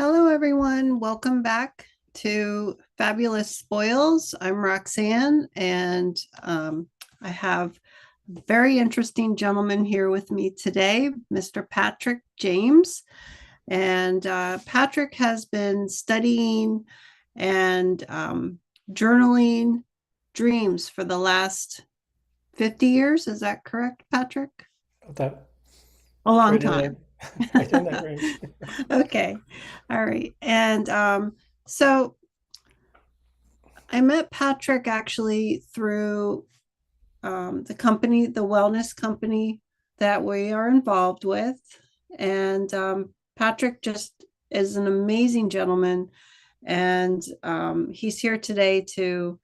Hello, everyone. Welcome back to Fabulous Spoils. I'm Roxanne, and I have a very interesting gentleman here with me today, Mr. Patrick James. And Patrick has been studying and journaling dreams for the last 50 years. Is that correct, Patrick? That A long right in that time. right in that range. Okay. All right. And so I met Patrick actually through the company, the wellness company that we are involved with. And Patrick just is an amazing gentleman. And he's here today to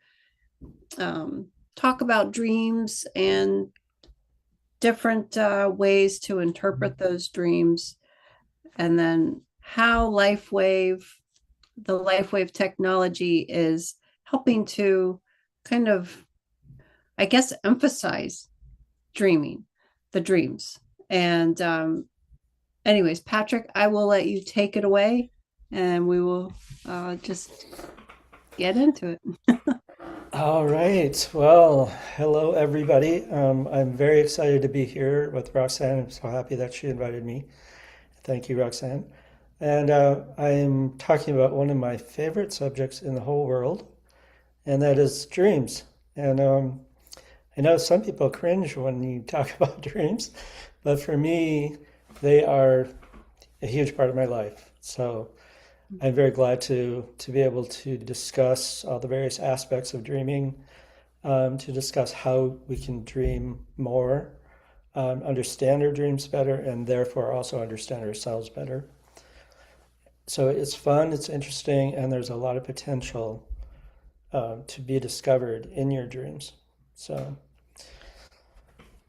talk about dreams and different ways to interpret those dreams. And then how the LifeWave technology is helping to kind of, I guess, emphasize dreaming, the dreams. And anyways, Patrick, I will let you take it away and we will just get into it. All right. Well, hello everybody. I'm very excited to be here with Roxanne. I'm so happy that she invited me. Thank you, Roxanne. And I'm talking about one of my favorite subjects in the whole world, and that is dreams. And I know some people cringe when you talk about dreams, but for me, they are a huge part of my life. So I'm very glad to be able to discuss all the various aspects of dreaming, to discuss how we can dream more, understand our dreams better, and therefore also understand ourselves better. So it's fun, it's interesting, and there's a lot of potential to be discovered in your dreams. So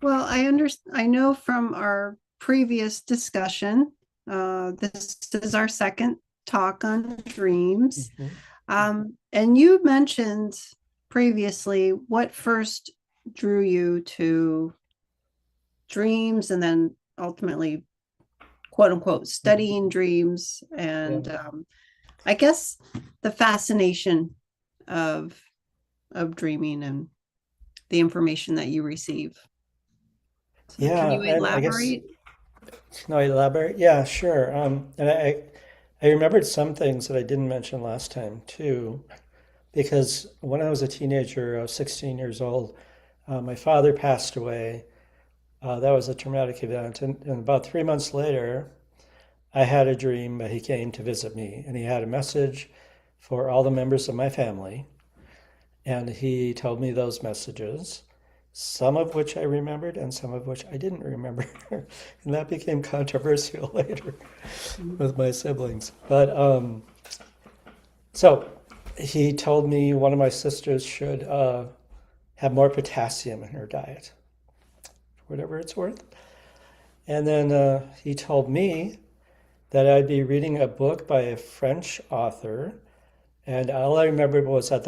Well, I know from our previous discussion, this is our second talk on dreams. mhm. And you mentioned previously what first drew you to dreams and then ultimately, quote unquote, studying dreams. Yeah. And I guess the fascination of dreaming and the information that you receive. So can Yeah, you and I guess, elaborate? can I elaborate? Yeah, sure. And I remembered some things that I didn't mention last time too, because when I was a teenager, I was 16 years old, my father passed away. That was a traumatic event. And about 3 months later, I had a dream that he came to visit me, and he had a message for all the members of my family. And he told me those messages, some of which I remembered and some of which I didn't remember. And that became controversial later with my siblings. But so he told me one of my sisters should have more potassium in her diet, whatever it's worth. And then he told me that I'd be reading a book by a French author. And all I remember was that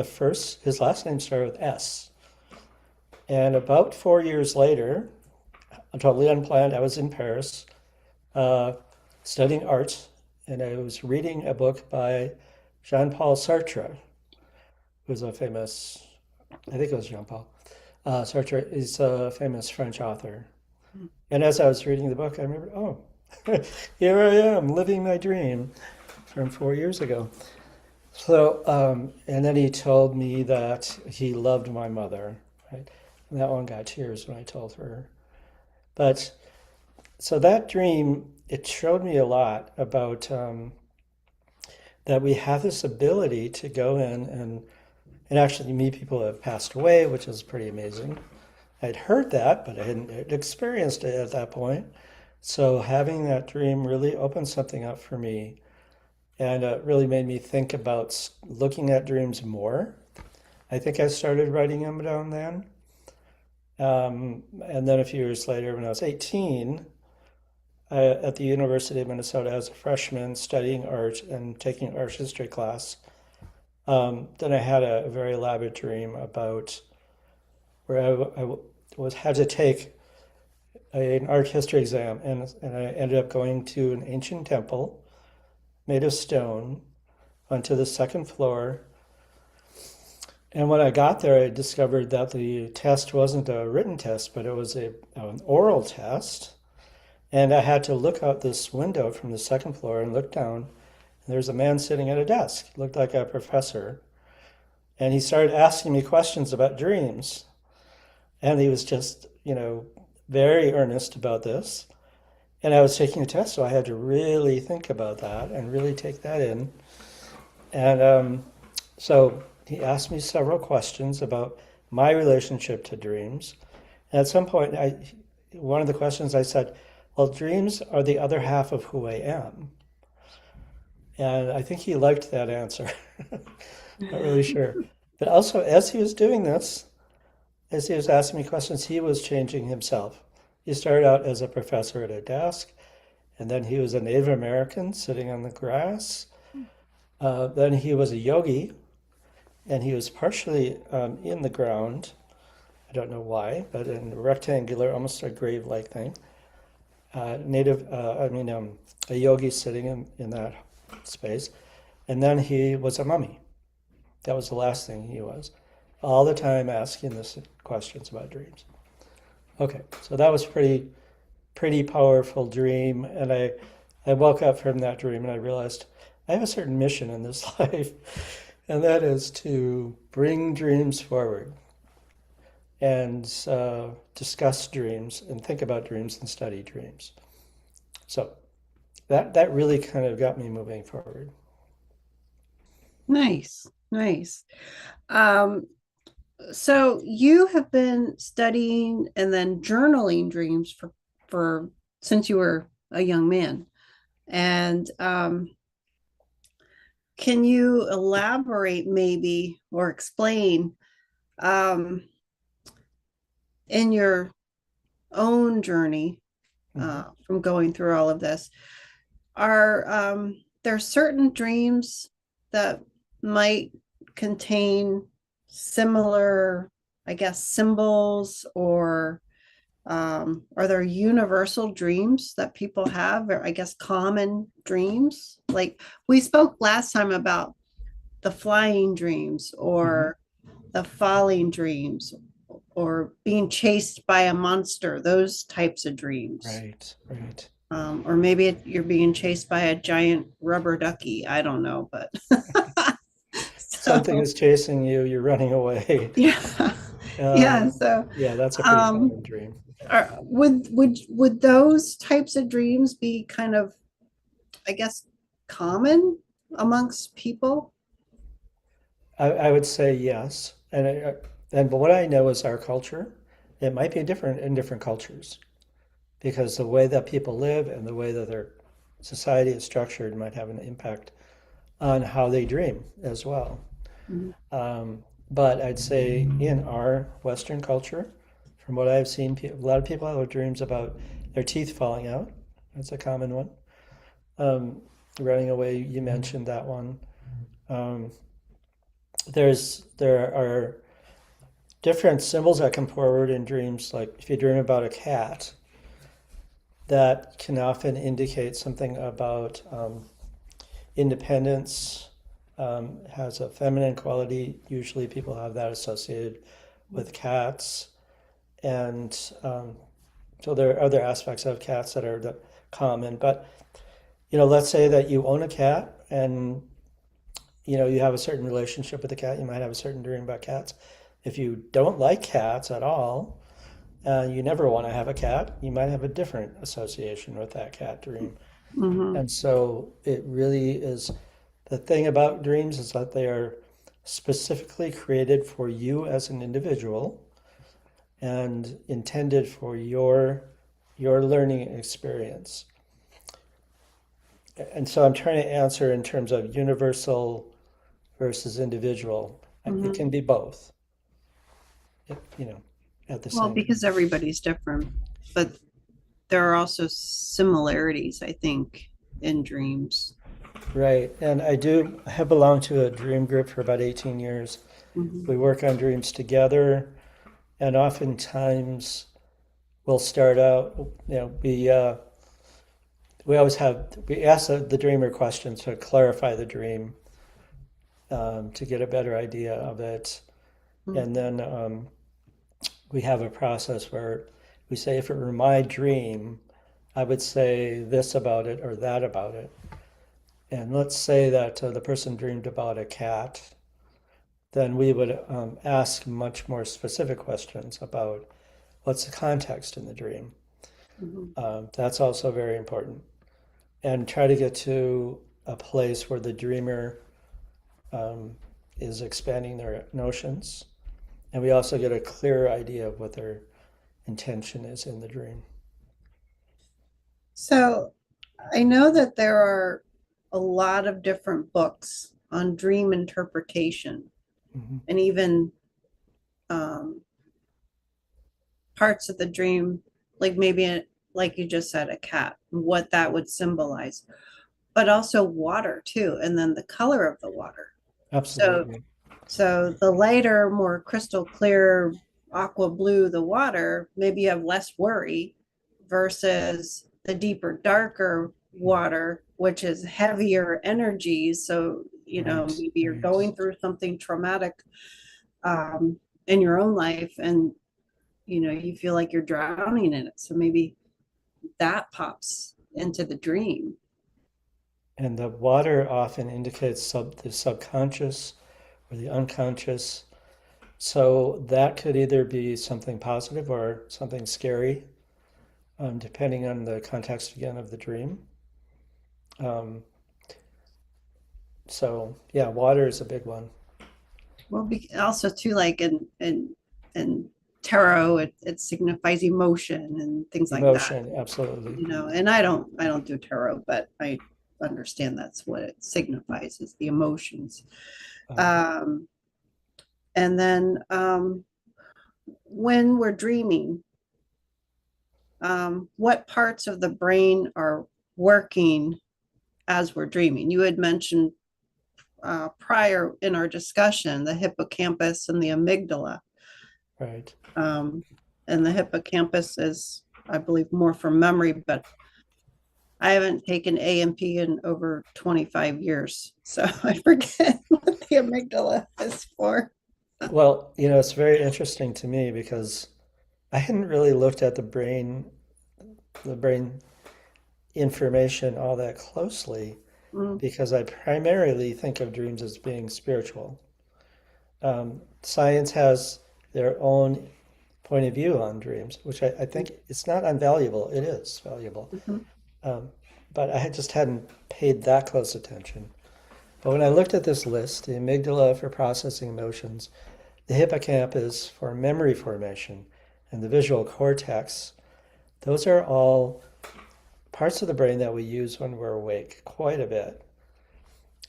his last name started with S. And about 4 years later, totally unplanned, I was in Paris uh, studying art, and I was reading a book by Jean-Paul Sartre, who's a famous, I think it was Jean-Paul. Sartre is a famous French author. And as I was reading the book, I remember, oh, here I am living my dream from 4 years ago. So, and then he told me that he loved my mother, right? And that one got tears when I told her. But so that dream, it showed me a lot about that we have this ability to go in and actually meet people who have passed away, which is pretty amazing. I'd heard that, but I hadn't experienced it at that point. So having that dream really opened something up for me, and it really made me think about looking at dreams more. I think I started writing them down then. And then a few years later, when I was 18, at the University of Minnesota as a freshman studying art and taking art history class, then I had a very elaborate dream about where had to take an art history exam, and I ended up going to an ancient temple made of stone onto the second floor. And when I got there, I discovered that the test wasn't a written test, but it was an oral test. And I had to look out this window from the second floor and look down. And there's a man sitting at a desk, looked like a professor. And he started asking me questions about dreams. And he was just, very earnest about this. And I was taking a test, so I had to really think about that and really take that in. And so he asked me several questions about my relationship to dreams. And at some point, one of the questions I said, well, dreams are the other half of who I am. And I think he liked that answer. Not really sure. But also, as he was doing this, as he was asking me questions, he was changing himself. He started out as a professor at a desk, and then he was a Native American sitting on the grass. Then he was a yogi, and he was partially in the ground. I don't know why, but in a rectangular, almost a grave-like thing. A yogi sitting in that space. And then he was a mummy. That was the last thing he was. All the time asking this questions about dreams. Okay, so that was pretty powerful dream, and I woke up from that dream and I realized I have a certain mission in this life, and that is to bring dreams forward and discuss dreams and think about dreams and study dreams. So that really kind of got me moving forward. Nice, nice. Um, so you have been studying and then journaling dreams for since you were a young man. And can you elaborate maybe or explain um, in your own journey Mm-hmm. from going through all of this, are there certain dreams that might contain similar, I guess, symbols, or are there universal dreams that people have, or I guess common dreams? Like we spoke last time about the flying dreams Mm-hmm. or the falling dreams or being chased by a monster, those types of dreams. Right, right. Or maybe you're being chased by a giant rubber ducky. I don't know, but Something so is chasing you, you're running away. yeah, Uh, yeah. So yeah, that's a pretty um, common dream. would those types of dreams be kind of, I guess, common amongst people? I would say yes. But what I know is our culture, it might be different in different cultures because the way that people live and the way that their society is structured might have an impact on how they dream as well. Mhm. But I'd say in our Western culture, from what I've seen, a lot of people have dreams about their teeth falling out. That's a common one. Um, Running away, you mentioned that one. Um, there are different symbols that come forward in dreams. Like if you dream about a cat, that can often indicate something about independence. Has a feminine quality. Usually, people have that associated with cats, and so there are other aspects of cats that are common. But let's say that you own a cat and you have a certain relationship with the cat. You might have a certain dream about cats. If you don't like cats at all, you never want to have a cat, you might have a different association with that cat dream. Mhm. And so it really is the thing about dreams is that they are specifically created for you as an individual and intended for your learning experience. And so I'm trying to answer in terms of universal versus individual. It Mhm. can be both, you know, at the Well, same time. because everybody's different, but there are also similarities, I think, in dreams. Right. And I have belonged to a dream group for about 18 years. Mhm. We work on dreams together, and oftentimes we'll start out, we ask the dreamer questions to clarify the dream, to get a better idea of it. Mm. And then we have a process where we say, if it were my dream, I would say this about it or that about it. And let's say that the person dreamed about a cat, then we would ask much more specific questions about what's the context in the dream. Mhm. That's also very important. And try to get to a place where the dreamer um, is expanding their notions. And we also get a clearer idea of what their intention is in the dream. So I know that there are a lot of different books on dream interpretation Mm-hmm. and even um, parts of the dream, like like you just said, a cat, what that would symbolize, but also water too, and then the color of the water. So, Absolutely. so the lighter, more crystal clear aqua blue the water, maybe you have less worry versus the deeper, darker water, which is heavier energies. So, Right, maybe you're right. going through something traumatic um, in your own life and you feel like you're drowning in it. So maybe that pops into the dream. And the water often indicates the subconscious or the unconscious. So that could either be something positive or something scary, depending on the context again of the dream. Um, so yeah, water is a big one. Well, also too, like in tarot, it signifies emotion and things like that. Emotion, absolutely. And I don't do tarot, but I understand that's what it signifies is the emotions. Um, Um, and then when we're dreaming, what parts of the brain are working as we're dreaming? You had mentioned prior in our discussion, the hippocampus and the amygdala. right. Um, and the hippocampus is, I believe, more for memory, but I haven't taken A&P in over 25 years. So I forget what the amygdala is for. Well, it's very interesting to me because I hadn't really looked at the brain information all that closely Mm, because I primarily think of dreams as being spiritual. Science has their own point of view on dreams, which I think it's not unvaluable. It is valuable. mhm, Um, but I just hadn't paid that close attention. But when I looked at this list, the amygdala for processing emotions, the hippocampus for memory formation, and the visual cortex, those are all parts of the brain that we use when we're awake quite a bit.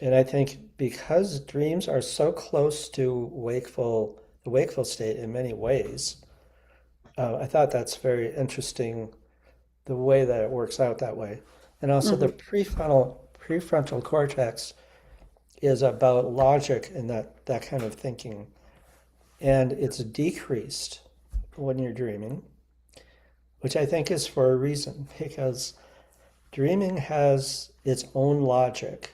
And I think because dreams are so close to the wakeful state in many ways, I thought that's very interesting the way that it works out that way. And also the mhm, prefrontal cortex is about logic and that kind of thinking. And it's decreased when you're dreaming, which I think is for a reason, because dreaming has its own logic.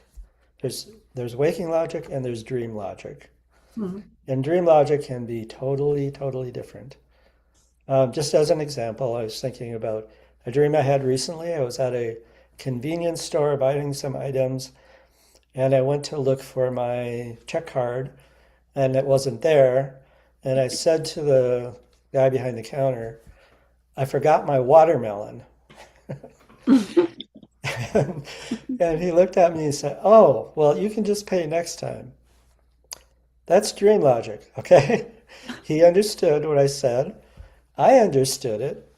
There's waking logic and there's dream logic. mhm, And dream logic can be totally, totally different. Just as an example, I was thinking about a dream I had recently. I was at a convenience store buying some items, and I went to look for my check card, and it wasn't there. And I said to the guy behind the counter, I forgot my watermelon. And he looked at me and said, "Oh, well, you can just pay next time." That's dream logic, okay? He understood what I said. I understood it.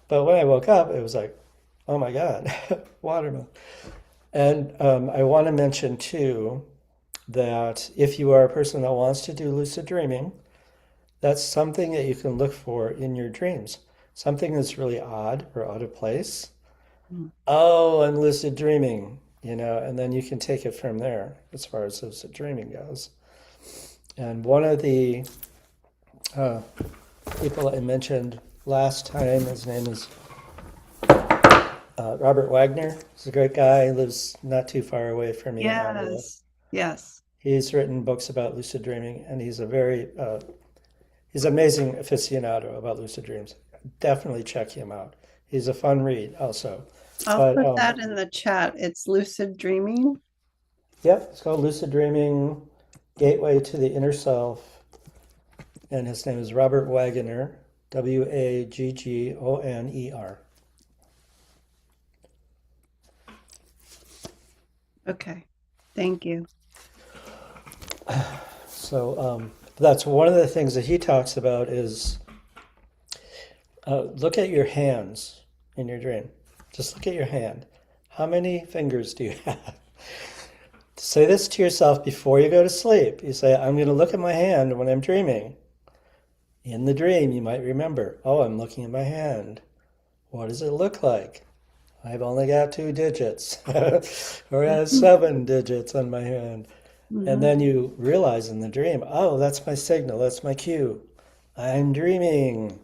But when I woke up, it was like, oh my God, watermelon. And I want to mention too that if you are a person that wants to do lucid dreaming, that's something that you can look for in your dreams. Something that's really odd or out of place. mm. Oh, I'm lucid dreaming, and then you can take it from there as far as lucid dreaming goes. And one of the uh, people I mentioned last time, his name is Robert Wagner is a great guy. He lives not too far away from me in Iowa. Yes. Yes. He's written books about lucid dreaming, and he's an amazing aficionado about lucid dreams. Definitely check him out. He's a fun read, also. I'll But put that in the chat. It's lucid dreaming. yep, it's called Lucid Dreaming: Gateway to the Inner Self, and his name is Robert Waggoner, Waggoner. Okay. Thank you. So that's one of the things that he talks about is look at your hands in your dream. Just look at your hand. How many fingers do you have? Say this to yourself before you go to sleep. You say, I'm going to look at my hand when I'm dreaming. In the dream, you might remember, oh, I'm looking at my hand. What does it look like? I've only got 2 digits, or I have 7 digits on my hand. And Mhm. then you realize in the dream, oh, that's my signal, that's my cue. I'm dreaming.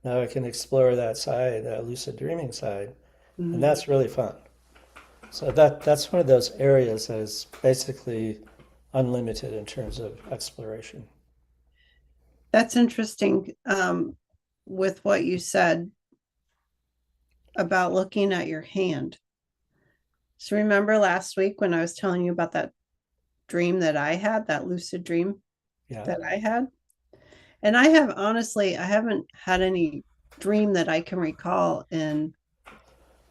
Now I can explore that side, that lucid dreaming side. And Mhm. that's really fun. So that's one of those areas that is basically unlimited in terms of exploration. That's interesting with what you said about looking at your hand. So remember last week when I was telling you about that dream that I had, that lucid dream Yeah. that I had? And I have honestly, I haven't had any dream that I can recall in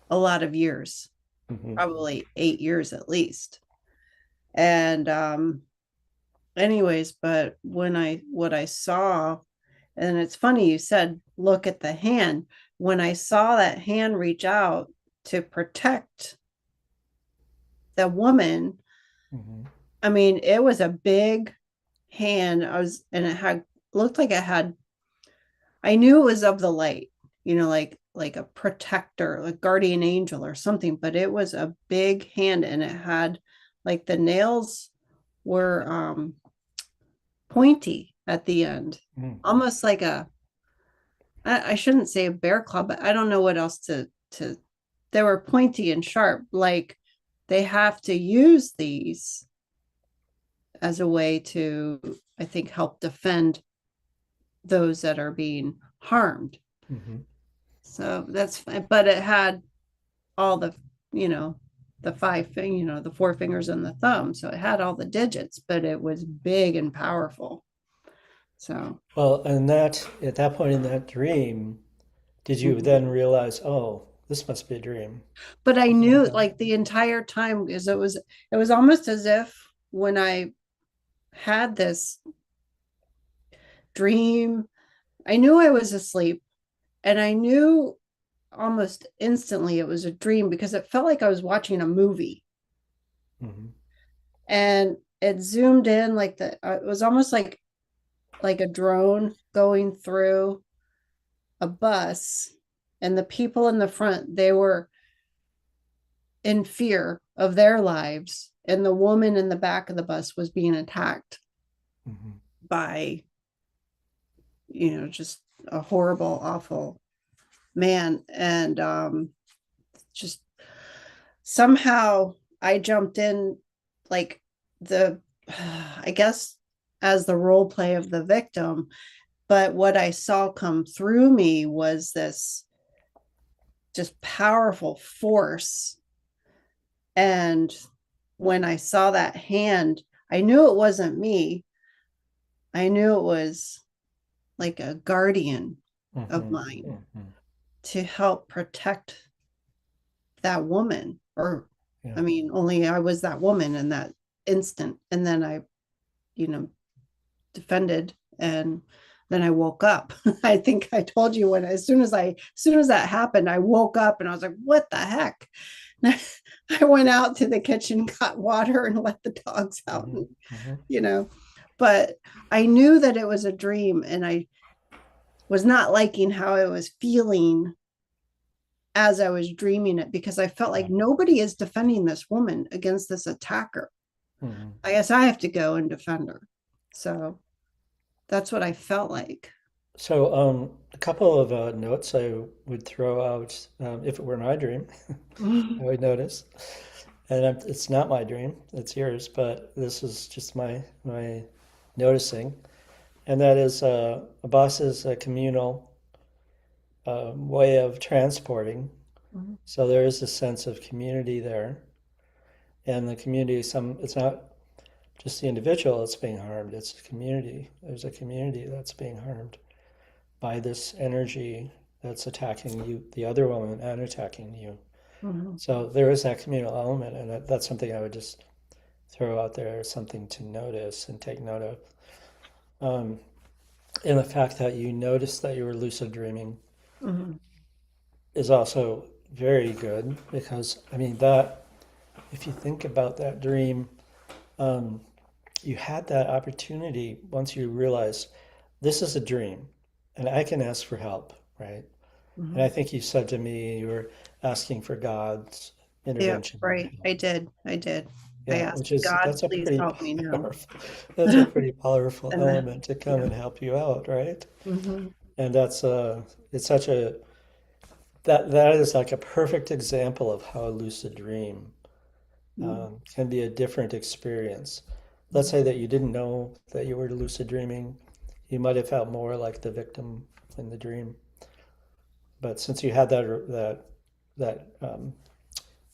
a lot of years, Hmm. probably 8 years at least. And anyways, but what I saw, and it's funny you said look at the hand. When I saw that hand reach out to protect the woman, Hmm. I mean, it was a big hand. And it had looked like it had, I knew it was of the light, like a protector, like guardian angel or something, but it was a big hand and it had like the nails were pointy at the end, Hmm. almost like I shouldn't say a bear claw, but I don't know what else to they were pointy and sharp, like they have to use these as a way to, I think, help defend those that are being harmed. Hmm. So that's fine. But it had all you know, the 4 fingers and the thumb. So it had all the digits, but it was big and powerful. So, Well, and that at that point in that dream, did you mhm. then realize, oh, this must be a dream? But I Something like knew that. like the entire time because it was almost as if when I had this dream, I knew I was asleep and I knew almost instantly it was a dream because it felt like I was watching a movie Hmm. and it zoomed in like it was almost like a drone going through a bus and the people in the front they were in fear of their lives and the woman in the back of the bus was being attacked Hmm. by just a horrible awful man and just somehow I jumped in like the I guess as the role play of the victim, but what I saw come through me was this just powerful force. And when I saw that hand, I knew it wasn't me. I knew it was like a guardian of Hmm. mine Hmm. to help protect that woman. Or, Yeah. I mean, only I was that woman in that instant. And then I, you know, defended and then I woke up. I think I told you when as soon as that happened, I woke up and I was like, what the heck? I went out to the kitchen, got water, and let the dogs out. Hmm. And, Hmm. you know, but I knew that it was a dream and I was not liking how I was feeling as I was dreaming it because I felt like Yeah. nobody is defending this woman against this attacker. Hmm. I guess I have to go and defend her. So that's what I felt like. A couple of notes I would throw out if it were my dream, I would notice. And it's not my dream, it's yours, but this is just my noticing. And that is a bus is a communal way of transporting. So there is a sense of community there. And the community, it's not just the individual that's being harmed, it's the community. There's a community that's being harmed by this energy that's attacking you, the other woman, and attacking you. Mhm. So there is that communal element, and that's something I would just throw out there as something to notice and take note of. Um, and the fact that you noticed that you were lucid dreaming Mhm. is also very good because, I mean, that, if you think about that dream, um, you had that opportunity once you realize this is a dream and I can ask for help, right? And I Mhm. think you said to me you were asking for God's Yeah, intervention and right. help. I did. I did. I Yeah, asked which is God, that's a please pretty help me now. powerful that's a pretty powerful And then, element to come yeah. and help you out, right? Hmm. And that's it's such a that is like a perfect example of how a lucid dream can be a different experience. Let's say that you didn't know that you were lucid dreaming, you might have felt more like the victim in the dream. But since you had that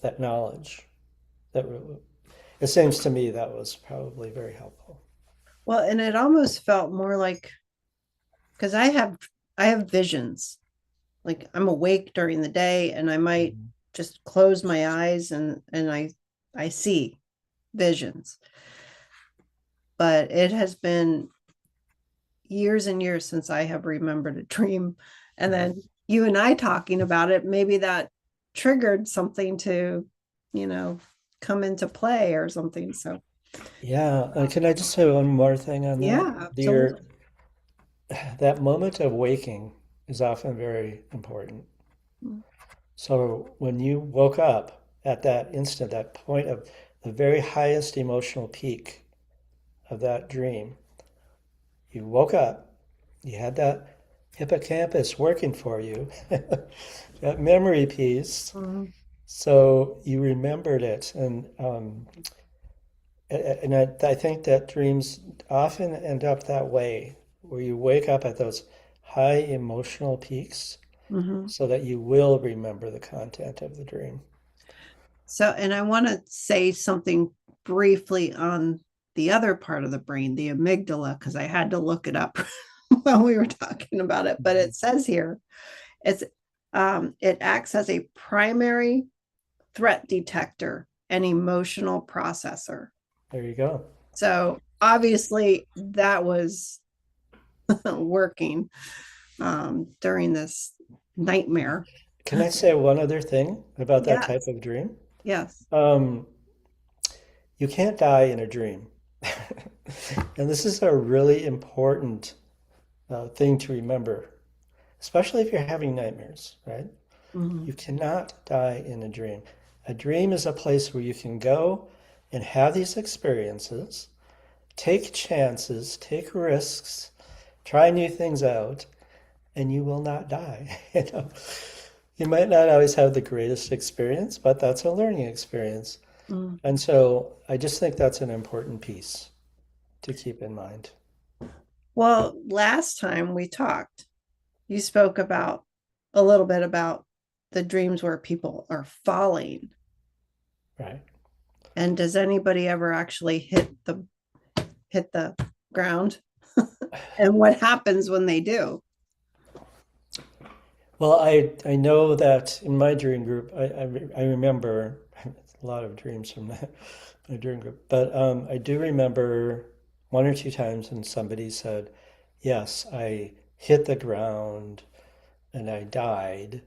that knowledge, that it seems to me that was probably very helpful. Well, and it almost felt more like because I have visions. Like I'm awake during the day and I might Mhm. just close my eyes and I see visions. But it has been years and years since I have remembered a dream. And Mhm. then you and I talking about it, maybe that triggered something to, you know, come into play or something. So, Yeah, can I just say one more thing on that? yeah, Your absolutely. that moment of waking is often very important. So when you woke up at that instant, that point of the very highest emotional peak of that dream, you woke up, you had that hippocampus working for you, that memory piece. Mhm. So you remembered it, and I think that dreams often end up that way, where you wake up at those high emotional peaks, Mhm. so that you will remember the content of the dream. So, and I want to say something briefly on the other part of the brain, the amygdala, because I had to look it up while we were talking about it. But Mhm. it says here it's it acts as a primary threat detector and emotional processor. There you go. So obviously that was working during this nightmare. Can I say one other thing about that type Yes, of dream? yes. Um, you can't die in a dream. And this is a really important thing to remember, especially if you're having nightmares, right? Mhm. You cannot die in a dream. A dream is a place where you can go and have these experiences, take chances, take risks, try new things out, and you will not die. You know, you might not always have the greatest experience, but that's a learning experience. Mhm. And so I just think that's an important piece to keep in mind. Well, last time we talked, you spoke about a little bit about the dreams where people are falling. Right. And does anybody ever actually hit the ground? And what happens when they do? Well, I know that in my dream group, I remember a lot of dreams from that my dream group, but I do remember one or two times when somebody said, "Yes, I hit the ground and I died,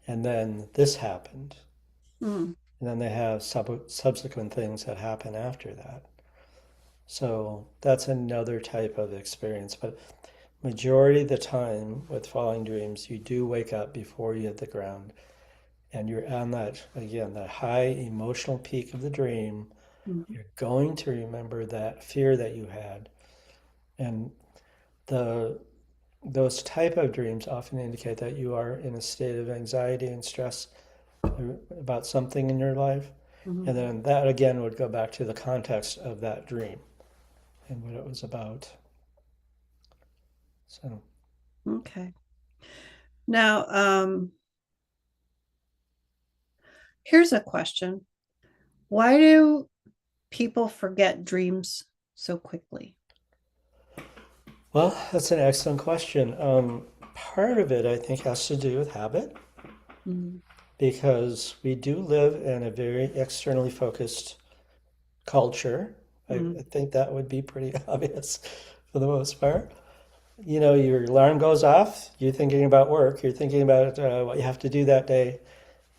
and then this happened," Mm, and then they have subsequent things that happen after that. So that's another type of experience, but majority of the time with falling dreams, you do wake up before you hit the ground and you're on that, again, that high emotional peak of the dream. mm, You're going to remember that fear that you had. And the those type of dreams often indicate that you are in a state of anxiety and stress about something in your life. Mhm. And then that again would go back to the context of that dream and what it was about. So, Okay. Now, here's a question. Why do people forget dreams so quickly? well, that's an excellent question. Part of it, I think, has to do with habit Mm, because we do live in a very externally focused culture. I mm, think that would be pretty obvious for the most part. You know, your alarm goes off, you're thinking about work, you're thinking about what you have to do that day.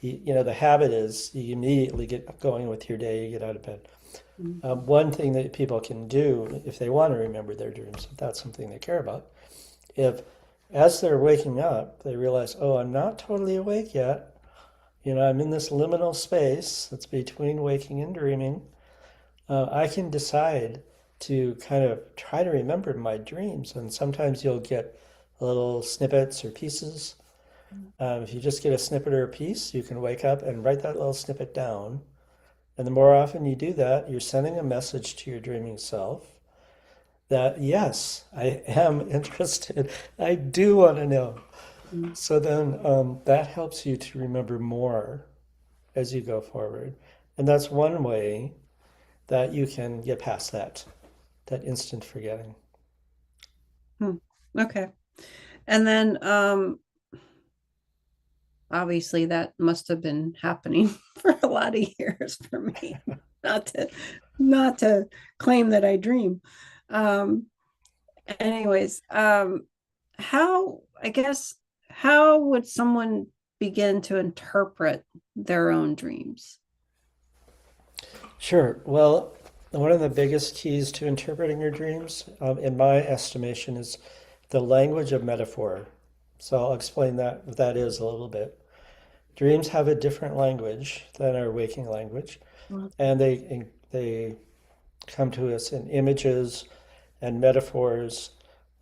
You know, the habit is you immediately get going with your day, you get out of bed. mm, One thing that people can do if they want to remember their dreams, if that's something they care about, if as they're waking up, they realize, oh, I'm not totally awake yet. You know, I'm in this liminal space that's between waking and dreaming. I can decide to kind of try to remember my dreams. And sometimes you'll get little snippets or pieces. If you just get a snippet or a piece, you can wake up and write that little snippet down. And the more often you do that, you're sending a message to your dreaming self that, yes, I am interested. I do want to know. mm, So then that helps you to remember more as you go forward. And that's one way that you can get past that instant forgetting. mm. Okay. And then obviously that must have been happening for a lot of years for me. Not to not to claim that I dream. Um anyways, how I guess how would someone begin to interpret their own dreams? Sure. Well, one of the biggest keys to interpreting your dreams, in my estimation, is the language of metaphor. So I'll explain that what that is a little bit. Dreams have a different language than our waking language, and they come to us in images and metaphors.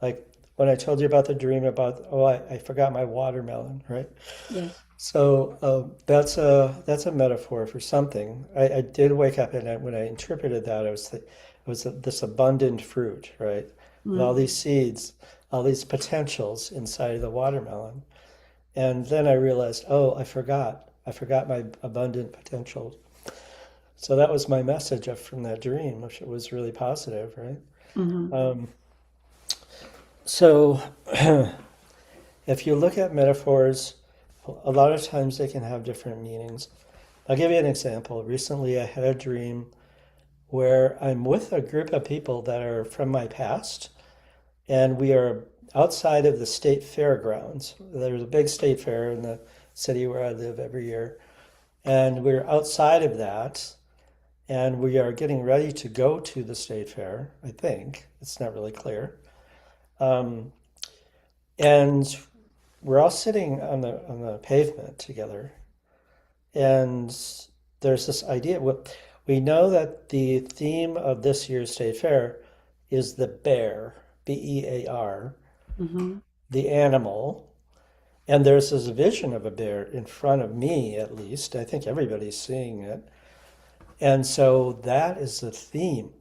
Like when I told you about the dream about, oh, I forgot my watermelon, right? Yes. So that's a metaphor for something. I did wake up and when I interpreted that, it was this abundant fruit, right? With all Mm, these seeds, all these potentials inside of the watermelon. And then I realized, oh, I forgot my abundant potential. So that was my message from that dream, which was really positive, right? mhm, Um, so if you look at metaphors, a lot of times they can have different meanings. I'll give you an example. Recently, I had a dream where I'm with a group of people that are from my past, and we are outside of the state fairgrounds. There's a big state fair in the city where I live every year, and we're outside of that, and we are getting ready to go to the state fair, I think. It's not really clear. Um, and we're all sitting on the pavement together, and there's this idea. We know that the theme of this year's state fair is the bear, Bear, mhm, the animal. And there's this vision of a bear in front of me, at least. I think everybody's seeing it. And so that is the theme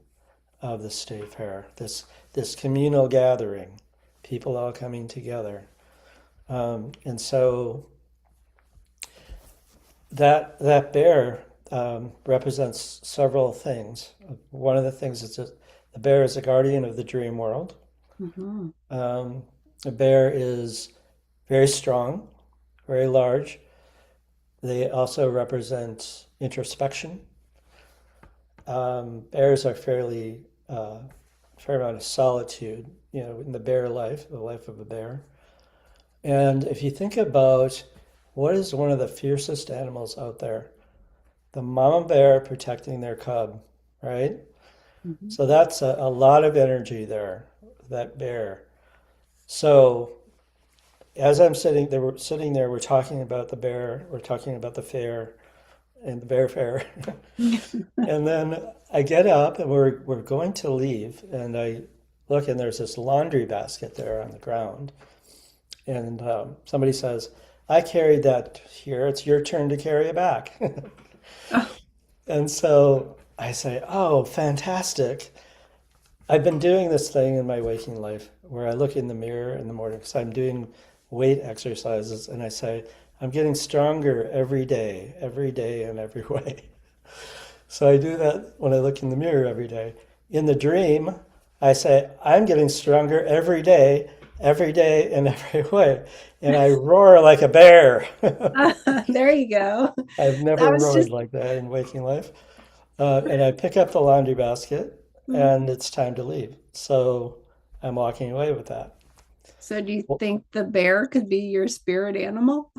of the state fair, this communal gathering, people all coming together. And so that bear represents several things. One of the things is that the bear is a guardian of the dream world. mhm, Um, the bear is very strong, very large. They also represent introspection. Bears are fair amount of solitude, you know, in the bear life, the life of a bear. And if you think about what is one of the fiercest animals out there, the mama bear protecting their cub, right? mhm, So that's a lot of energy there, that bear. So as I'm sitting there, we're talking about the bear, we're talking about the fair and the bear fair. And then I get up and we're going to leave, and I look and there's this laundry basket there on the ground. and somebody says, I carried that here, it's your turn to carry it back. Oh, And so I say, oh, fantastic. I've been doing this thing in my waking life where I look in the mirror in the morning because I'm doing weight exercises and I say, I'm getting stronger every day in every way. So I do that when I look in the mirror every day. In the dream, I say, I'm getting stronger every day in every way. And I roar like a bear. there you go. I've I never was roared just, like that in waking life. And I pick up the laundry basket and it's time to leave. So I'm walking away with that. so do you Well, think the bear could be your spirit animal?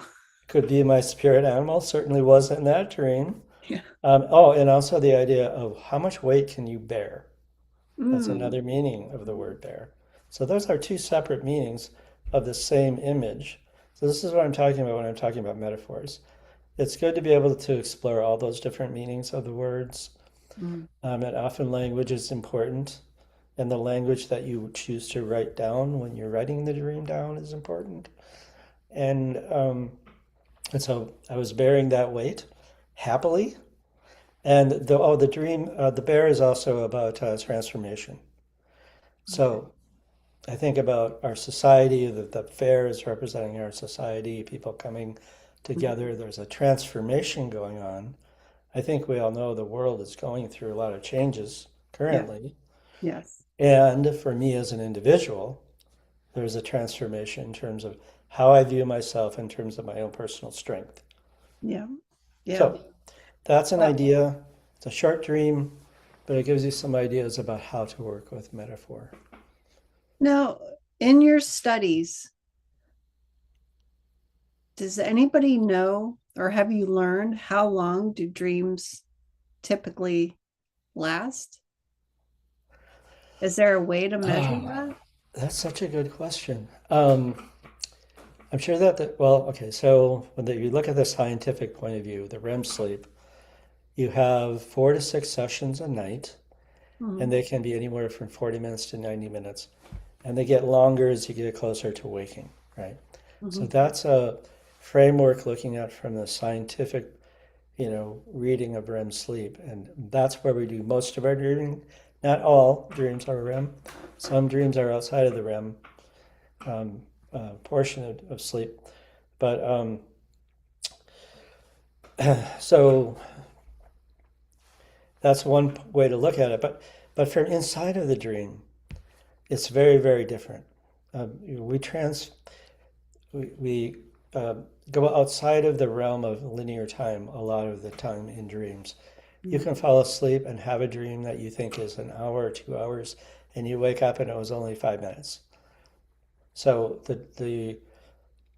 could be my spirit animal, certainly was in that dream. Yeah. Oh, and also the idea of how much weight can you bear? That's Mm, another meaning of the word bear. So those are two separate meanings of the same image. So this is what I'm talking about when I'm talking about metaphors. It's good to be able to explore all those different meanings of the words. mm, And often language is important, and the language that you choose to write down when you're writing the dream down is important. And so I was bearing that weight happily. And the dream, the bear is also about transformation. okay. So I think about our society, that the fair is representing our society, people coming Mm, together. There's a transformation going on. I think we all know the world is going through a lot of changes yeah. currently. Yes. And for me as an individual, there's a transformation in terms of how I view myself in terms of my own personal strength. Yeah. Yeah. So that's an Well, idea. It's a short dream, but it gives you some ideas about how to work with metaphor. now, in your studies, does anybody know or have you learned how long do dreams typically last? Is there a way to measure Ah, that? that's such a good question. I'm sure well, okay, so you look at the scientific point of view, the REM sleep, you have 4 to 6 sessions a night, and Mhm, they can be anywhere from 40 minutes to 90 minutes. And they get longer as you get closer to waking, right? So mhm, that's a framework looking at from the scientific, reading of REM sleep. And that's where we do most of our dreaming. Not all dreams are REM. Some dreams are outside of the REM um, portion of sleep. But so that's one way to look at it. But from inside of the dream, it's very, very different. We trans we go outside of the realm of linear time a lot of the time in dreams. You mhm. can fall asleep and have a dream that you think is an hour or 2 hours, and you wake up and it was only 5 minutes. So the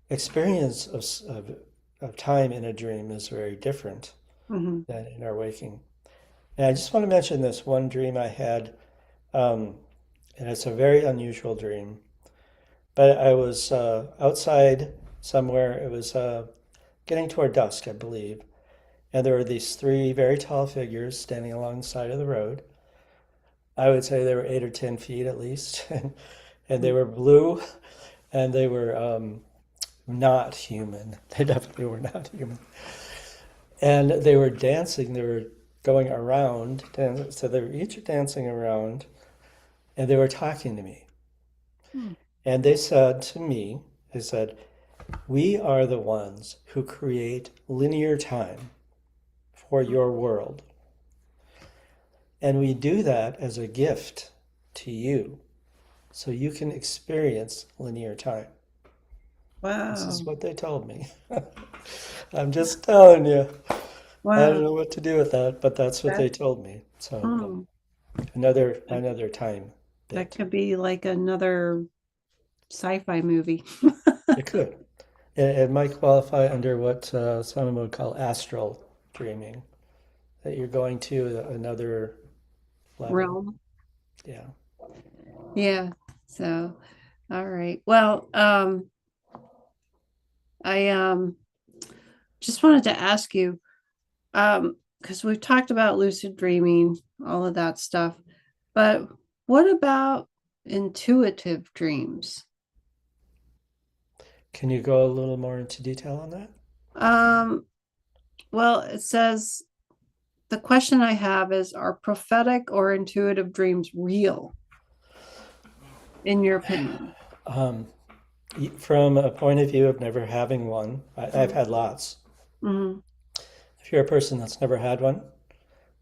experience of time in a dream is very different Mhm. than in our waking. And I just want to mention this one dream I had, um, and it's a very unusual dream. But I was outside somewhere. It was getting toward dusk, I believe. And there were these three very tall figures standing along the side of the road. I would say they were 8 or 10 feet at least. And they were blue and they were not human. They definitely were not human. And they were dancing, they were going around. So they were each dancing around and they were talking to me. Mm. And they said to me, they said, we are the ones who create linear time for your world. And we do that as a gift to you so you can experience linear time. This is Wow. what they told me. I'm just telling you. I don't Wow. know what to do with that, but that's what That, they told me. So mm, that another time that bit. could be like another sci-fi movie. It could. It might qualify under what some would call astral dreaming, that you're going to another level. Realm. Yeah. Yeah. So, all right. Well, I just wanted to ask you, because we've talked about lucid dreaming, all of that stuff, but what about intuitive dreams? Can you go a little more into detail on that? Um, well, it says the question I have is, are prophetic or intuitive dreams real, in your opinion? Um, from a point of view of never having one, I've had lots. Mm-hmm. If you're a person that's never had one,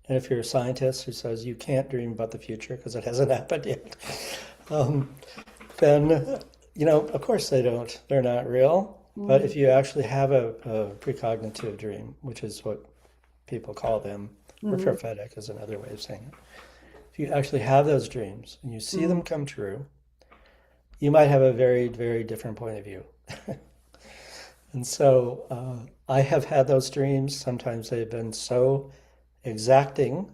and if you're a scientist who says you can't dream about the future because it hasn't happened yet, um, then, of course they don't. They're not real. But Mm-hmm. if you actually have a precognitive dream, which is what people call them, or Mm-hmm. prophetic is another way of saying it. If you actually have those dreams and you see them Mm-hmm. come true, you might have a very, very different point of view. And so I have had those dreams. Sometimes they've been so exacting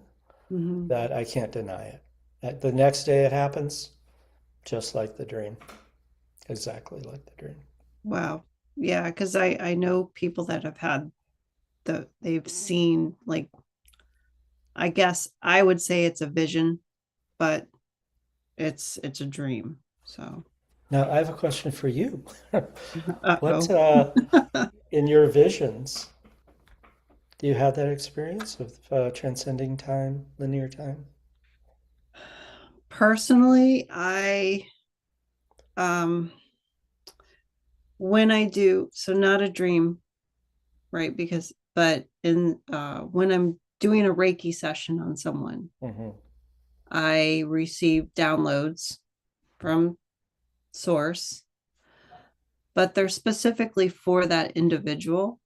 Mm-hmm. that I can't deny it. The next day it happens, just like the dream, exactly like the dream. Wow. Yeah, because I know people that have had they've seen, like, I guess I would say it's a vision, but it's a dream. So, Now, I have a question for you. What, uh-oh. in your visions, do you have that experience of transcending time, linear time? Personally, I um when I do, so not a dream, right? Because but in when I'm doing a Reiki session on someone, Hmm. I receive downloads from source, but they're specifically for that individual.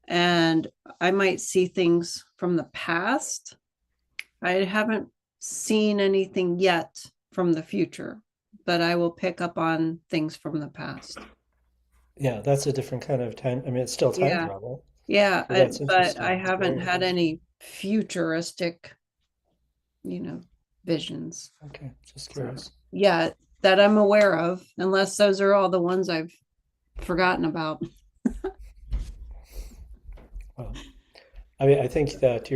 And I might see things from the past. I haven't seen anything yet from the future, but I will pick up on things from the past. Yeah, that's a different kind of time. I mean, it's still time Yeah. travel, Yeah. so that's But I interesting. It's haven't very had interesting. any futuristic, you know, visions. Okay, just So, curious. yeah, that I'm aware of, unless those are all the ones I've forgotten about. Well, I mean, I think that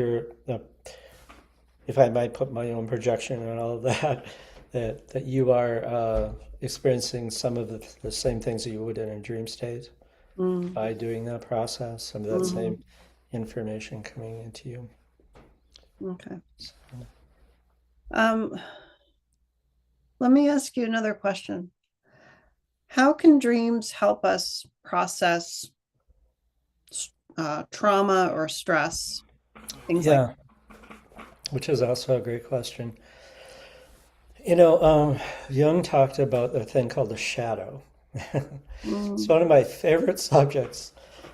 if I might put my own projection on all of that, that you are experiencing some of the same things that you would in a dream state Mm, by doing that process, some of that mhm. same information coming into you. Okay. So, Um, Let me ask you another question. How can dreams help us process trauma or stress, things like yeah, which is also a great question. Jung talked about a thing called the shadow. that? It's one of my favorite subjects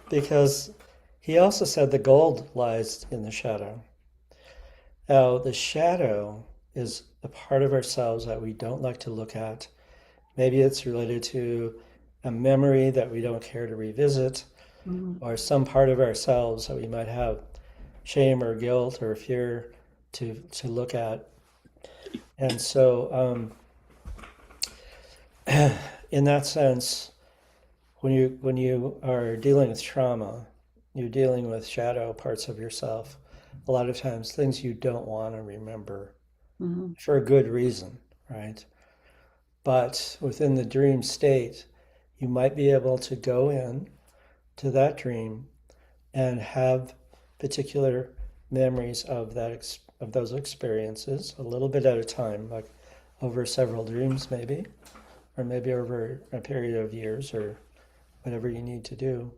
because he also said the gold lies in the shadow. Now, the shadow is a part of ourselves that we don't like to look at. Maybe it's related to a memory that we don't care to revisit, Mm, or some part of ourselves that we might have shame or guilt or fear to look at. And so, in that sense, when you are dealing with trauma, you're dealing with shadow parts of yourself. A lot of times, things you don't want to remember mhm, for a good reason, right? But within the dream state, you might be able to go in to that dream and have particular memories of of those experiences a little bit at a time, like over several dreams maybe, or maybe over a period of years or whatever you need to do.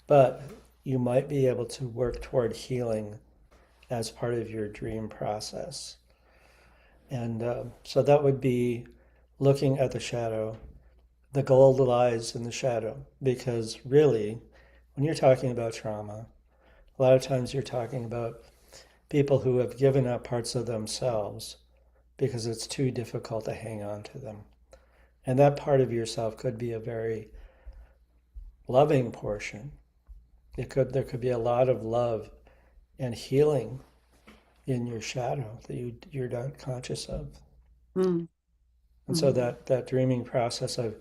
But you might be able to work toward healing as part of your dream process. And so that would be looking at the shadow. The gold lies in the shadow because really, when you're talking about trauma, a lot of times you're talking about people who have given up parts of themselves because it's too difficult to hang on to them. And that part of yourself could be a very loving portion. There could be a lot of love and healing in your shadow that you're not conscious of. mm, And so mhm. that dreaming process of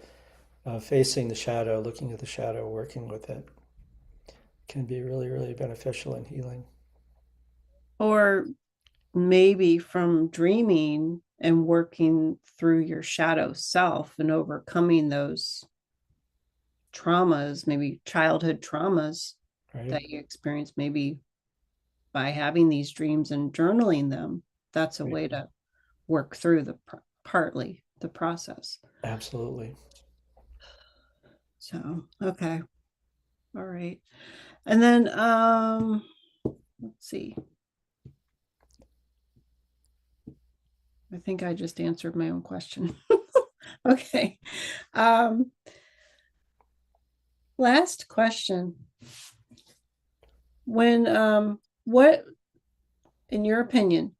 facing the shadow, looking at the shadow, working with it, can be really, really beneficial in healing. Or maybe from dreaming and working through your shadow self and overcoming those traumas, maybe childhood traumas right? that you experience, maybe by having these dreams and journaling them, that's a Right. way to work through partly the process. Absolutely. So, okay. All right. And then let's see. I think I just answered my own question. Okay. Um Last question. When what in your opinion,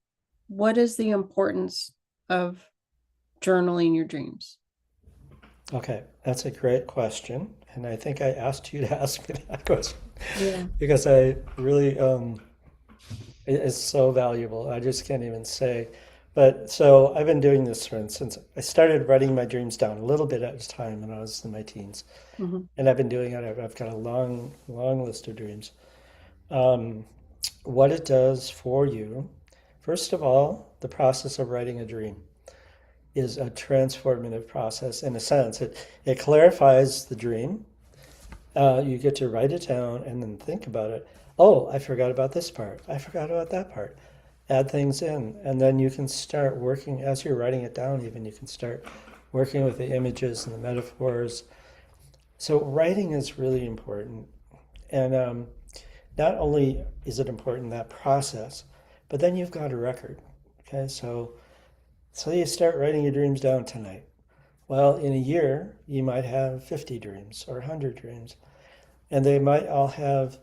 what is the importance of journaling your dreams? Okay, that's a great question. And I think I asked you to ask me that question Yeah. because I really, it is so valuable. I just can't even say. But so I've been doing this, for instance, I started writing my dreams down a little bit at a time when I was in my teens. Mm-hmm. And I've been doing it. I've got a long, long list of dreams. Um, what it does for you, first of all, the process of writing a dream is a transformative process in a sense. It clarifies the dream. You get to write it down and then think about it. Oh, I forgot about this part. I forgot about that part. Add things in. And then you can start working, as you're writing it down, even, you can start working with the images and the metaphors. So, writing is really important. And not only is it important that process, but then you've got a record. Okay, so you start writing your dreams down tonight. Well, in a year, you might have 50 dreams or 100 dreams, and they might all have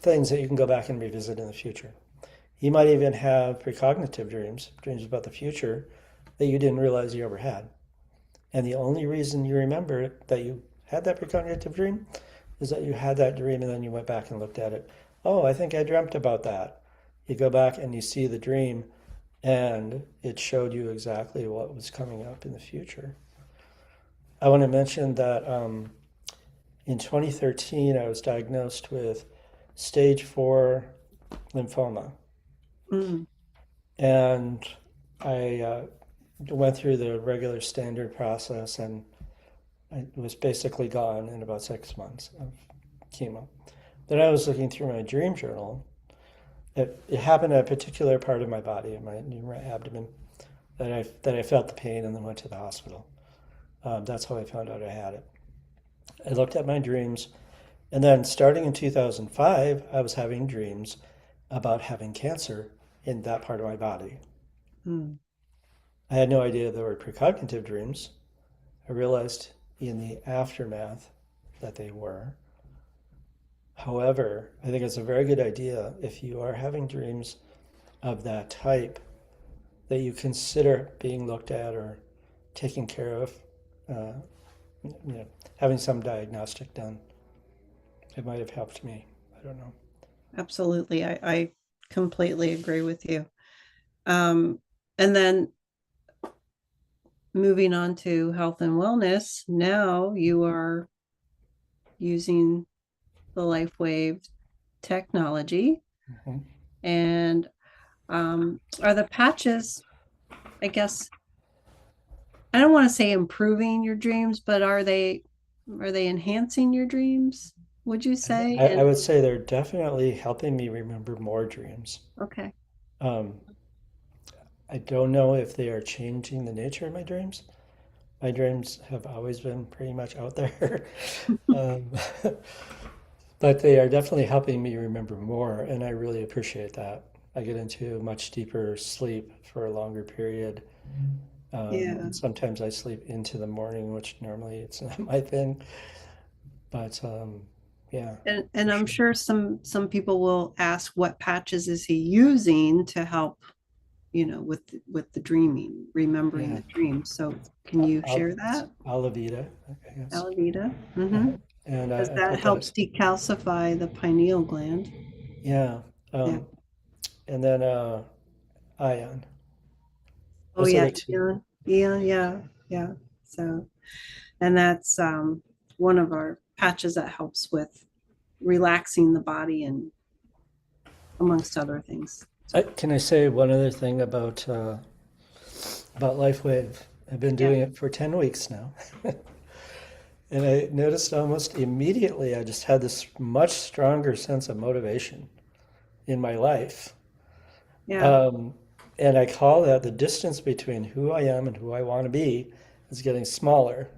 things that you can go back and revisit in the future. You might even have precognitive dreams, dreams about the future that you didn't realize you ever had. And the only reason you remember that you had that precognitive dream is that you had that dream and then you went back and looked at it. Oh, I think I dreamt about that. You go back and you see the dream and it showed you exactly what was coming up in the future. I want to mention that in 2013, I was diagnosed with stage 4 lymphoma. Mm. And I went through the regular standard process and I was basically gone in about 6 months of chemo. Then I was looking through my dream journal. It happened at a particular part of my body, in my abdomen, that I felt the pain and then went to the hospital. That's how I found out I had it. I looked at my dreams, and then starting in 2005, I was having dreams about having cancer in that part of my body. Mm. I had no idea they were precognitive dreams. I realized in the aftermath that they were. However, I think it's a very good idea if you are having dreams of that type that you consider being looked at or taken care of, uh, you know, having some diagnostic done. It might have helped me. I don't know. Absolutely. I completely agree with you. Um, and then moving on to health and wellness, now you are using the LifeWave technology. Mhm. And are the patches, I guess, I don't want to say improving your dreams, but are they enhancing your dreams? Would you say? I And would say they're definitely helping me remember more dreams. okay. Um, I don't know if they are changing the nature of my dreams. My dreams have always been pretty much out there. um, but they are definitely helping me remember more, and I really appreciate that. I get into much deeper sleep for a longer period. Yeah. And sometimes I sleep into the morning, which normally it's not my thing. But yeah, And for I'm sure. sure some people will ask what patches is he using to help, with the dreaming, remembering Yeah, the dream. So can you share It's that? Alavita, I guess. Alavita. Uh-huh. Mm-hmm. And Because I that put that, helps decalcify the pineal gland. yeah. Yeah. Um, and then Ion. Oh Those are yeah, the two. Eon. Eon, yeah, yeah. So, and that's one of our patches that helps with relaxing the body and amongst other things. So Can I say one other thing about LifeWave? I've been yeah. doing it for 10 weeks now. And I noticed almost immediately I just had this much stronger sense of motivation in my life. Yeah. Um, and I call that the distance between who I am and who I want to be is getting smaller.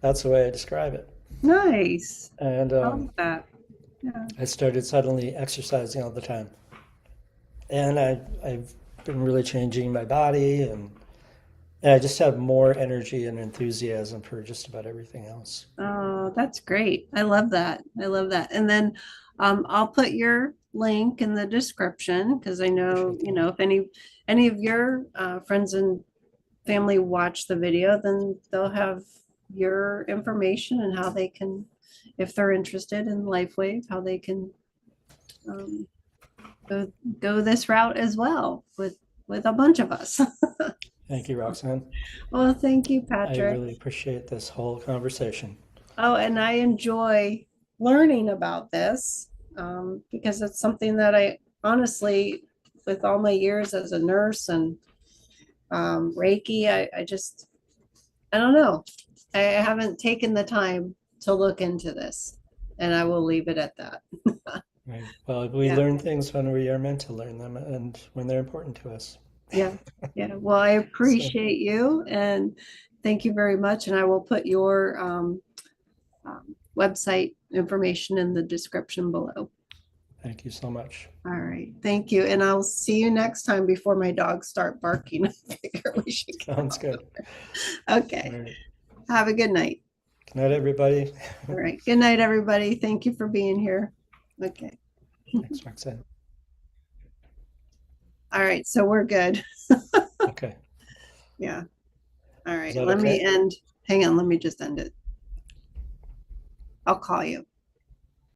That's the way I describe it. Nice. And I love that. Yeah. I started suddenly exercising all the time. And I've been really changing my body, and I just have more energy and enthusiasm for just about everything else. Oh, that's great. I love that. I love that. And then I'll put your link in the description because I know, Appreciate that. if any of your friends and family watch the video, then they'll have your information and how they can, if they're interested in LifeWave, how they can um, go go this route as well with a bunch of us. Thank you, Roxanne. Well, thank you, I Patrick. really appreciate this whole conversation. Oh, and I enjoy learning about this because it's something that I honestly, with all my years as a nurse and Reiki, I just, I don't know. I haven't taken the time to look into this, and I will leave it at that. Right. Well, we Yeah, learn things when we are meant to learn them and when they're important to us. yeah, yeah. Well, I So appreciate you and thank you very much. And I will put your website information in the description below. thank you so much. All right. Thank you. And I'll see you next time before my dogs start barking. I figure we should Sounds good. go. All Okay. right. Have a good night. Good night, everybody. All right. Good night, everybody. Thank you for being here. Okay. Thanks, Roxanne. All right. So we're good. Okay. Yeah. All Is right. that Let me okay? end. Hang on. Let me just end it. I'll call you.